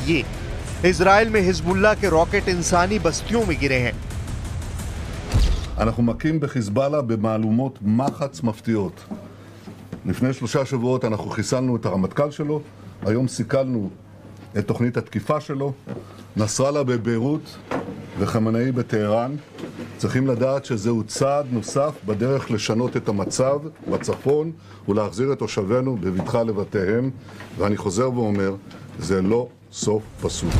ये, इजराइल में हिजबुल्लाह के रॉकेट इंसानी बस्तियों में गिरे हैं। אנחנו מכים בחיזבאללה במהלומות מחץ מפתיעות. לפני 3 שבועות אנחנו חיסלנו את הרמטכ"ל שלו, היום סיכלנו את תוכנית התקיפה שלו, נסראללה בביירות וחמינאי בטהרן. צריכים לדעת שזהו צעד נוסף בדרך לשנות את המצב בצפון ולהחזיר את תושבינו בבטחה לבתיהם, ואני חוזר ואומר, זה לא סוף פסוק.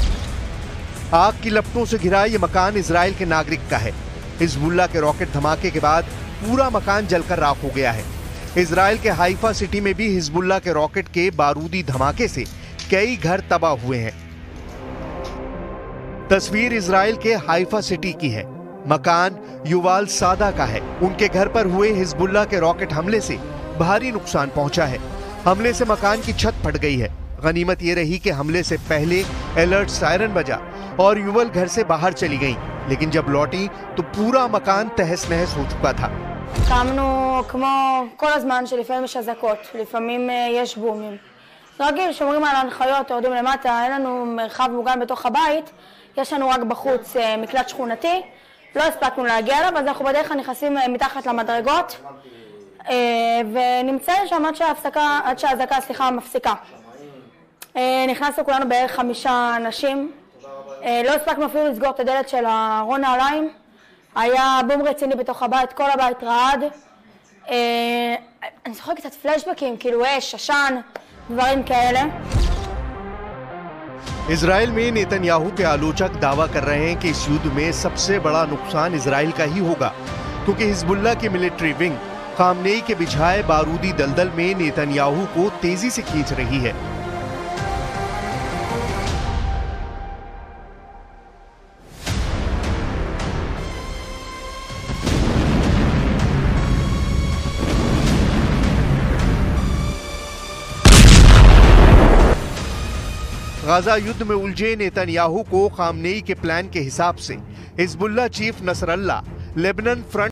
आग की लपटों से घिरा ये मकान इजराइल के नागरिक का है। हिजबुल्लाह के रॉकेट धमाके के बाद पूरा मकान जलकर राख हो गया है। इजराइल के हाइफा सिटी में भी हिजबुल्लाह के रॉकेट के बारूदी धमाके से कई घर तबाह हुए हैं। तस्वीर इजराइल के हाइफा सिटी की है। मकान युवाल सादा का है। उनके घर पर हुए हिजबुल्लाह के रॉकेट हमले से भारी नुकसान पहुंचा है। हमले से मकान की छत फट गई है। गनीमत ये रही कि हमले से पहले अलर्ट सायरन बजा और युवल घर से बाहर चली गई, लेकिन जब लौटी तो पूरा मकान तहस नहस हो चुका था। קמנו כמו כל הזמן שלפעמים יש אזעקות, לפעמים יש בומים. רגיל, שומרים על ההנחיות, יורדים למטה, אין לנו מרחב מוגן בתוך הבית, יש לנו רק בחוץ מקלט שכונתי, לא הספקנו להגיע אליו, אז אנחנו בדרך כלל נכנסים מתחת למדרגות, ונמצאים שם עד שהאזעקה מפסיקה. נכנסנו כולנו בערך 5 אנשים, לא הספקנו אפילו לסגור את הדלת של ארון נעליים, היה בום רציני בתוך הבית, כל הבית רעד. אני זוכרת קצת פלשבקים, כאילו אש, עשן, דברים כאלה. इजराइल में नेतन्याहू के आलोचक दावा कर रहे हैं कि इस युद्ध में सबसे बड़ा नुकसान इजराइल का ही होगा, क्योंकि हिजबुल्लाह की मिलिट्री विंग खामनेई के बिछाए बारूदी दलदल में नेतन्याहू को तेजी से खींच रही है। गाजा युद्ध में उलझे नेतन्याहू को खामनेई के प्लान के हिसाब से Hezbollah chief Nasrallah Lebanon front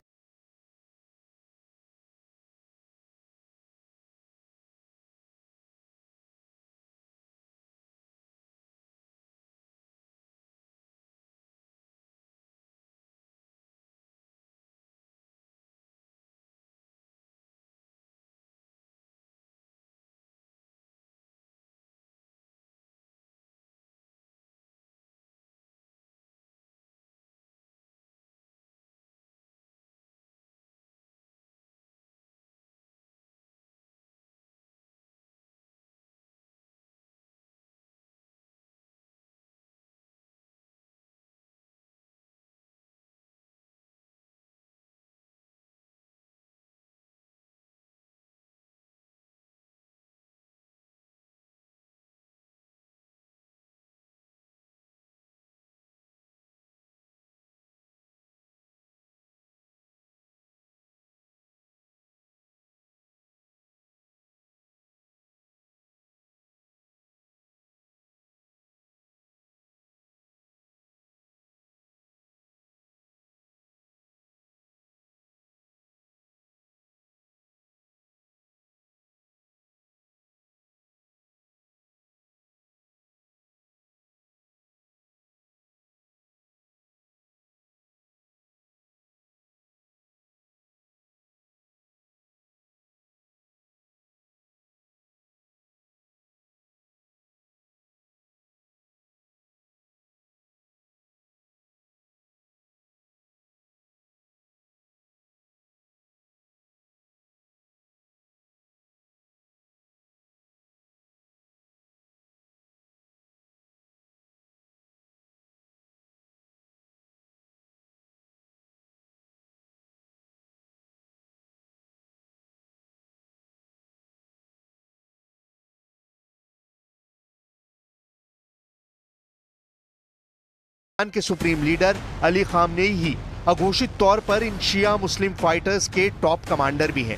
के सुप्रीम लीडर अली खामनेई ही अघोषित तौर पर इन शिया मुस्लिम फाइटर्स के टॉप कमांडर भी हैं।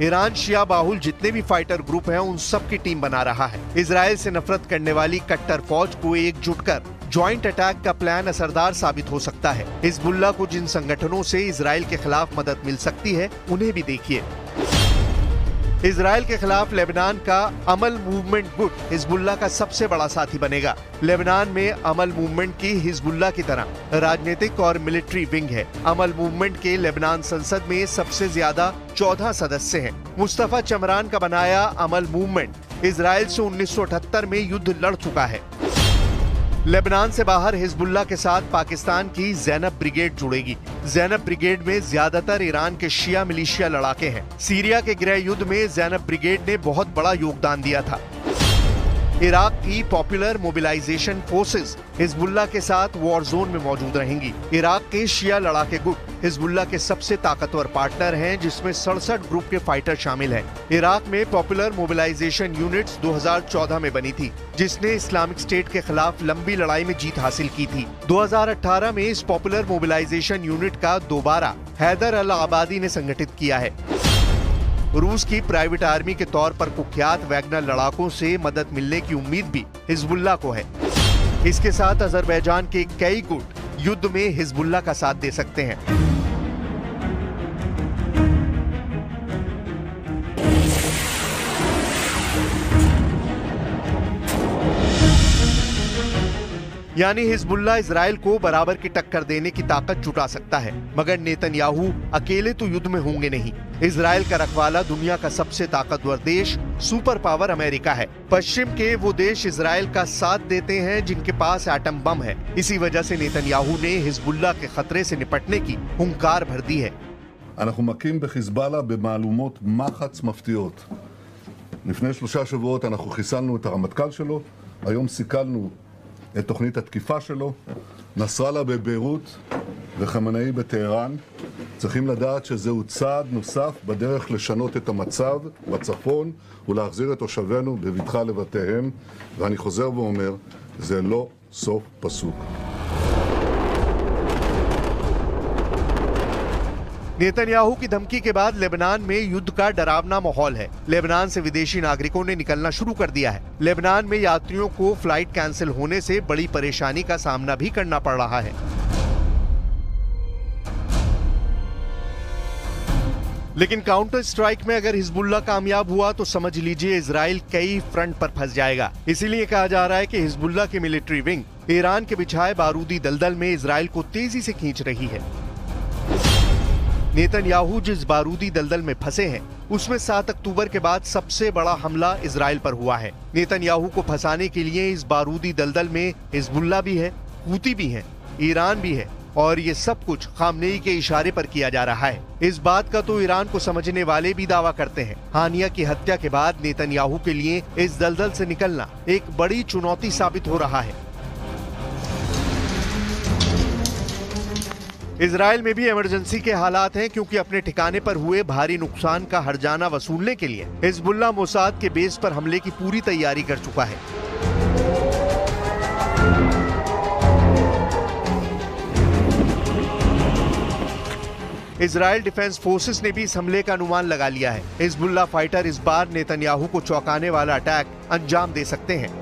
ईरान शिया बाहुल जितने भी फाइटर ग्रुप हैं उन सब की टीम बना रहा है। इजराइल से नफरत करने वाली कट्टर फौज को एकजुट कर ज्वाइंट अटैक का प्लान असरदार साबित हो सकता है। हिजबुल्लाह को जिन संगठनों से इजराइल के खिलाफ मदद मिल सकती है उन्हें भी देखिए। इजराइल के खिलाफ लेबनान का अमल मूवमेंट गुट हिजबुल्लाह का सबसे बड़ा साथी बनेगा। लेबनान में अमल मूवमेंट की हिजबुल्लाह की तरह राजनीतिक और मिलिट्री विंग है। अमल मूवमेंट के लेबनान संसद में सबसे ज्यादा 14 सदस्य हैं। मुस्तफा चमरान का बनाया अमल मूवमेंट इजराइल से 1978 में युद्ध लड़ चुका है। लेबनान से बाहर हिजबुल्लाह के साथ पाकिस्तान की ज़ैनब ब्रिगेड जुड़ेगी। ज़ैनब ब्रिगेड में ज्यादातर ईरान के शिया मिलिशिया लड़ाके हैं। सीरिया के गृह युद्ध में ज़ैनब ब्रिगेड ने बहुत बड़ा योगदान दिया था। इराक की पॉपुलर मोबिलाइजेशन फोर्सेस हिजबुल्लाह के साथ वॉर जोन में मौजूद रहेंगी। इराक के शिया लड़ाके गुट हिजबुल्लाह के सबसे ताकतवर पार्टनर हैं, जिसमें 67 ग्रुप के फाइटर शामिल हैं। इराक में पॉपुलर मोबिलाइजेशन यूनिट्स 2014 में बनी थी, जिसने इस्लामिक स्टेट के खिलाफ लंबी लड़ाई में जीत हासिल की थी। 2018 में इस पॉपुलर मोबिलाइजेशन यूनिट का दोबारा हैदर अल आबादी ने संगठित किया है। रूस की प्राइवेट आर्मी के तौर पर कुख्यात वैगनर लड़ाकों से मदद मिलने की उम्मीद भी हिजबुल्लाह को है। इसके साथ अजरबैजान के कई गुट युद्ध में हिजबुल्लाह का साथ दे सकते हैं। यानी हिजबुल्लाह इजराइल को बराबर की टक्कर देने की ताकत जुटा सकता है, मगर नेतन्याहू अकेले तो युद्ध में होंगे नहीं। इजराइल का रखवाला दुनिया का सबसे ताकतवर देश सुपर पावर अमेरिका है। पश्चिम के वो देश इजराइल का साथ देते हैं जिनके पास एटम बम है। इसी वजह से नेतन्याहू ने हिजबुल्लाह के खतरे से निपटने की हुंकार भर दी है। אנחנו מכים בחיזבאללה במהלומות מחץ מפתיעות. לפני 3 שבועות אנחנו חיסלנו את הרמטכ"ל שלו, היום סיכלנו את תוכנית התקיפה שלו. נסראללה בביירות וחמינאי בטהרן. צריכים לדעת שזהו צעד נוסף בדרך לשנות את המצב בצפון ולהחזיר את תושבינו בבטחה לבתיהם, ואני חוזר ואומר, זה לא סוף פסוק. नेतन्याहू की धमकी के बाद लेबनान में युद्ध का डरावना माहौल है। लेबनान से विदेशी नागरिकों ने निकलना शुरू कर दिया है। लेबनान में यात्रियों को फ्लाइट कैंसिल होने से बड़ी परेशानी का सामना भी करना पड़ रहा है। लेकिन काउंटर स्ट्राइक में अगर हिजबुल्लाह कामयाब हुआ तो समझ लीजिए इजराइल कई फ्रंट पर फंस जाएगा। इसीलिए कहा जा रहा है कि हिजबुल्लाह की मिलिट्री विंग ईरान के बिछाए बारूदी दलदल में इजराइल को तेजी से खींच रही है। नेतन्याहू जिस बारूदी दलदल में फंसे हैं, उसमें 7 अक्टूबर के बाद सबसे बड़ा हमला इजराइल पर हुआ है। नेतन्याहू को फंसाने के लिए इस बारूदी दलदल में हिजबुल्लाह भी है, हूती भी है, ईरान भी है, और ये सब कुछ खामनेई के इशारे पर किया जा रहा है। इस बात का तो ईरान को समझने वाले भी दावा करते हैं। हानिया की हत्या के बाद नेतन्याहू के लिए इस दलदल से निकलना एक बड़ी चुनौती साबित हो रहा है। इजराइल में भी इमरजेंसी के हालात हैं, क्योंकि अपने ठिकाने पर हुए भारी नुकसान का हर्जाना वसूलने के लिए हिजबुल्लाह मोसाद के बेस पर हमले की पूरी तैयारी कर चुका है। इजराइल डिफेंस फोर्सेस ने भी इस हमले का अनुमान लगा लिया है। हिजबुल्लाह फाइटर इस बार नेतन्याहू को चौंकाने वाला अटैक अंजाम दे सकते हैं।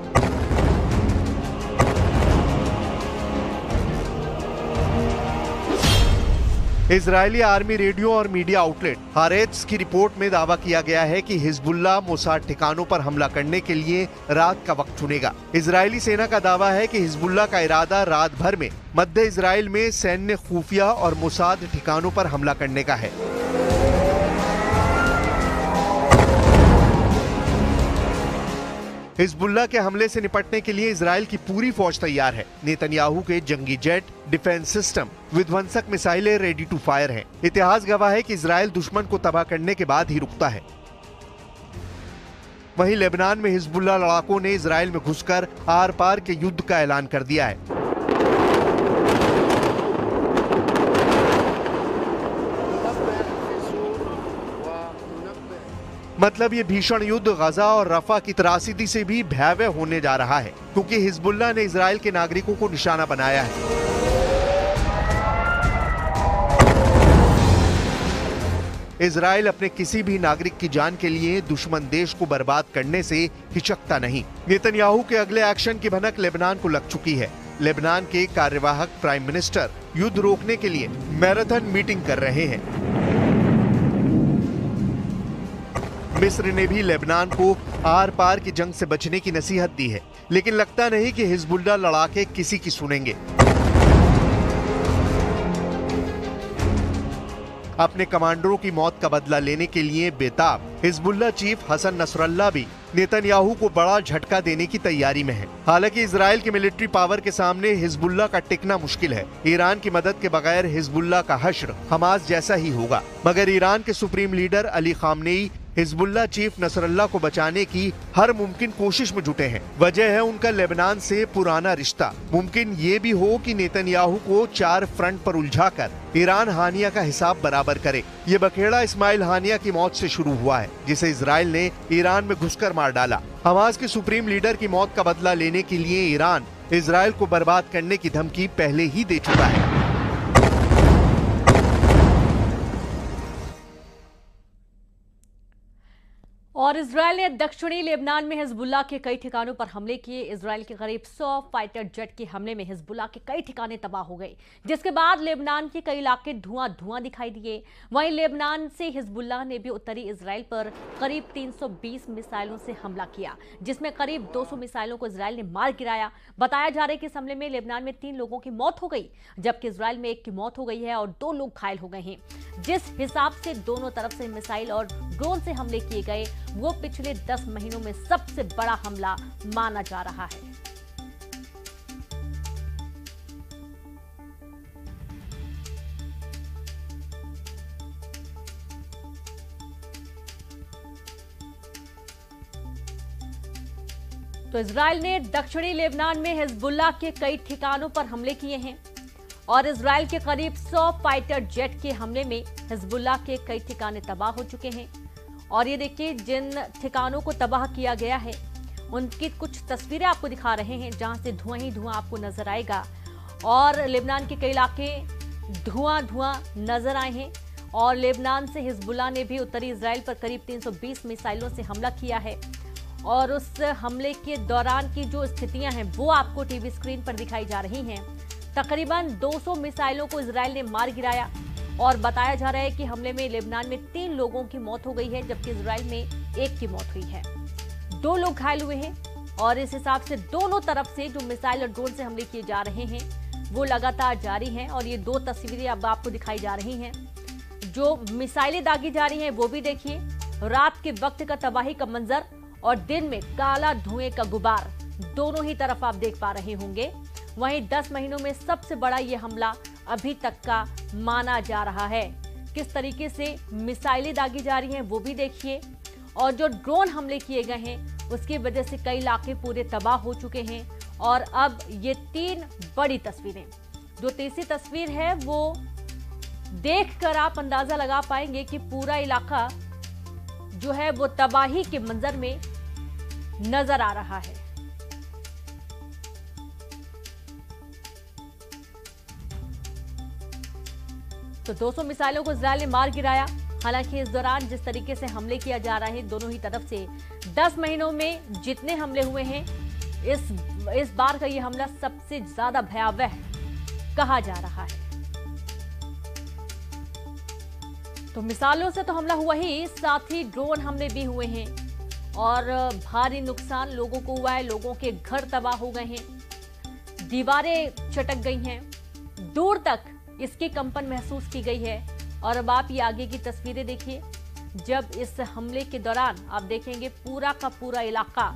इजरायली आर्मी रेडियो और मीडिया आउटलेट हारेट्स की रिपोर्ट में दावा किया गया है कि हिजबुल्लाह मोसाद ठिकानों पर हमला करने के लिए रात का वक्त चुनेगा। इजरायली सेना का दावा है कि हिजबुल्लाह का इरादा रात भर में मध्य इजराइल में सैन्य खुफिया और मोसाद ठिकानों पर हमला करने का है। हिजबुल्लाह के हमले से निपटने के लिए इजराइल की पूरी फौज तैयार है। नेतन्याहू के जंगी जेट, डिफेंस सिस्टम, विध्वंसक मिसाइलें रेडी टू फायर हैं। इतिहास गवाह है कि इजराइल दुश्मन को तबाह करने के बाद ही रुकता है। वहीं लेबनान में हिजबुल्लाह लड़ाकों ने इजराइल में घुसकर आर पार के युद्ध का ऐलान कर दिया है। मतलब ये भीषण युद्ध गजा और रफा की त्रासदी से भी भयावह होने जा रहा है, क्योंकि हिजबुल्लाह ने इजराइल के नागरिकों को निशाना बनाया है। इजराइल अपने किसी भी नागरिक की जान के लिए दुश्मन देश को बर्बाद करने से हिचकता नहीं। नेतन्याहू के अगले एक्शन की भनक लेबनान को लग चुकी है। लेबनान के कार्यवाहक प्राइम मिनिस्टर युद्ध रोकने के लिए मैराथन मीटिंग कर रहे हैं। मिस्र ने भी लेबनान को आर पार की जंग से बचने की नसीहत दी है, लेकिन लगता नहीं कि हिजबुल्लाह लड़ाके किसी की सुनेंगे। अपने कमांडरों की मौत का बदला लेने के लिए बेताब हिजबुल्लाह चीफ हसन नसरल्लाह भी नेतन्याहू को बड़ा झटका देने की तैयारी में है। हालांकि इजराइल की मिलिट्री पावर के सामने हिजबुल्लाह का टिकना मुश्किल है। ईरान की मदद के बगैर हिजबुल्लाह का हश्र हमास जैसा ही होगा। मगर ईरान के supreme leader Ali Khamenei Hezbollah chief Nasrallah को बचाने की हर मुमकिन कोशिश में जुटे हैं। वजह है उनका लेबनान से पुराना रिश्ता। मुमकिन ये भी हो कि नेतन्याहू को 4 फ्रंट पर उलझाकर ईरान हानिया का हिसाब बराबर करे। ये बखेड़ा इस्माइल हानिया की मौत से शुरू हुआ है, जिसे इजराइल ने ईरान में घुसकर मार डाला। हमास के सुप्रीम लीडर की मौत का बदला लेने के लिए ईरान इजराइल को बर्बाद करने की धमकी पहले ही दे चुका है। और इजरायल ने दक्षिणी लेबनान में हिजबुल्लाह के कई ठिकानों पर हमले किए। इजरायल के करीब 100 फाइटर जेट के हमले में हिजबुल्लाह के कई ठिकाने तबाह हो गए, जिसके बाद लेबनान के कई इलाके धुआं दिखाई दिए। वहीं लेबनान से हिजबुल्लाह ने भी उत्तरी इजरायल पर करीब 320 मिसाइलों से हमला किया, जिसमें करीब 200 मिसाइलों को इजरायल ने मार गिराया। बताया जा रहा है कि इस हमले में लेबनान में 3 लोगों की मौत हो गई, जबकि इजरायल में 1 की मौत हो गई है और 2 लोग घायल हो गए हैं। जिस हिसाब से दोनों तरफ से मिसाइल और ड्रोन से हमले किए गए, वो पिछले 10 महीनों में सबसे बड़ा हमला माना जा रहा है। तो इजरायल ने दक्षिणी लेबनान में हिजबुल्लाह के कई ठिकानों पर हमले किए हैं और इजरायल के करीब 100 फाइटर जेट के हमले में हिजबुल्लाह के कई ठिकाने तबाह हो चुके हैं। और ये देखिए, जिन ठिकानों को तबाह किया गया है उनकी कुछ तस्वीरें आपको दिखा रहे हैं, जहां से धुआं ही धुआं आपको नजर आएगा। और लेबनान के कई इलाके धुआं नजर आए हैं। और लेबनान से हिजबुल्लाह ने भी उत्तरी इजराइल पर करीब 320 मिसाइलों से हमला किया है। और उस हमले के दौरान की जो स्थितियां हैं वो आपको टीवी स्क्रीन पर दिखाई जा रही हैं। तकरीबन 200 मिसाइलों को इजराइल ने मार गिराया और बताया जा रहा है कि हमले में लेबनान में 3 लोगों की मौत हो गई है, जबकि इजराइल में 1 की मौत हुई है। 2 लोग घायल हुए हैं। और इस हिसाब से दोनों तरफ से जो मिसाइल और ड्रोन से हमले किए जा रहे हैं वो लगातार जारी हैं। और ये 2 तस्वीरें अब आपको दिखाई जा रही हैं। जो मिसाइलें दागी जा रही हैं वो भी देखिए, रात के वक्त का तबाही का मंजर और दिन में काला धुएं का गुबार, दोनों ही तरफ आप देख पा रहे होंगे। वहीं 10 महीनों में सबसे बड़ा ये हमला अभी तक का माना जा रहा है। किस तरीके से मिसाइलें दागी जा रही हैं वो भी देखिए। और जो ड्रोन हमले किए गए हैं उसकी वजह से कई इलाके पूरे तबाह हो चुके हैं। और अब ये 3 बड़ी तस्वीरें, जो तीसरी तस्वीर है वो देखकर आप अंदाजा लगा पाएंगे कि पूरा इलाका जो है वो तबाही के मंजर में नजर आ रहा है। तो 200 मिसाइलों को इजरायल ने मार गिराया। हालांकि इस दौरान जिस तरीके से हमले किया जा रहा है दोनों ही तरफ से, 10 महीनों में जितने हमले हुए हैं इस बार का ये हमला सबसे ज्यादा भयावह कहा जा रहा है। तो मिसाइलों से तो हमला हुआ ही, साथ ही ड्रोन हमले भी हुए हैं और भारी नुकसान लोगों को हुआ है। लोगों के घर तबाह हो गए हैं, दीवारें चटक गई हैं, दूर तक इसकी कंपन महसूस की गई है। और अब आप ये आगे की तस्वीरें देखिए, जब इस हमले के दौरान आप देखेंगे पूरा का पूरा इलाका